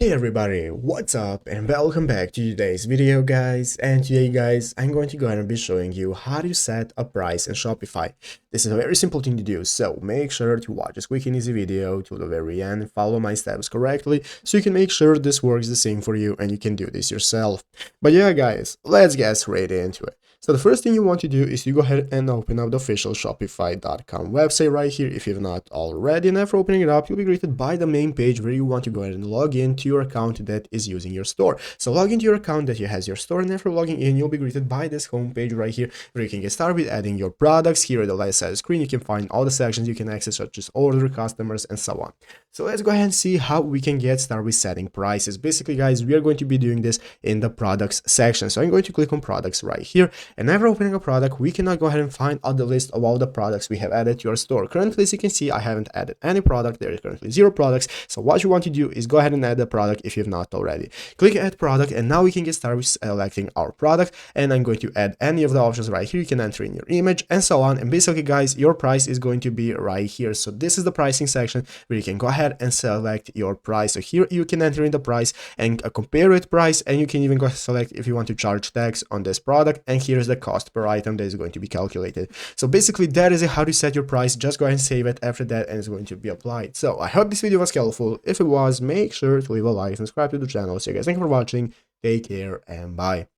Hey everybody, what's up and welcome back to today's video guys. And today guys, I'm going to go ahead and be showing you how to set a price in Shopify. This is a very simple thing to do, so make sure to watch this quick and easy video to the very end and follow my steps correctly so you can make sure this works the same for you and you can do this yourself. But yeah guys, let's get straight into it. So the first thing you want to do is you go ahead and open up the official Shopify.com website right here if you've not already, and after opening it up, you'll be greeted by the main page where you want to go ahead and log into your account that is using your store. So log into your account that has your store, and after logging in, you'll be greeted by this homepage right here where you can get started with adding your products. Here at the left side of the screen, you can find all the sections you can access such as order, customers, and so on. So let's go ahead and see how we can get started with setting prices. Basically guys, we are going to be doing this in the products section. So I'm going to click on products right here, and after opening a product, we can now go ahead and find out the list of all the products we have added to our store. Currently, as you can see, I haven't added any product. There is currently 0 products. So what you want to do is go ahead and add the product if you've not already. Click add product, and now we can get started with selecting our product, and I'm going to add any of the options right here. You can enter in your image and so on, and basically guys, your price is going to be right here. So this is the pricing section where you can go ahead and select your price. So here you can enter in the price and compare it price, and you can even go select if you want to charge tax on this product, and here's the cost per item that is going to be calculated. So basically that is how to set your price. Just go ahead and save it after that, and it's going to be applied. So I hope this video was helpful. If it was, make sure to leave a like and subscribe to the channel. So you guys, thank you for watching, take care, and bye.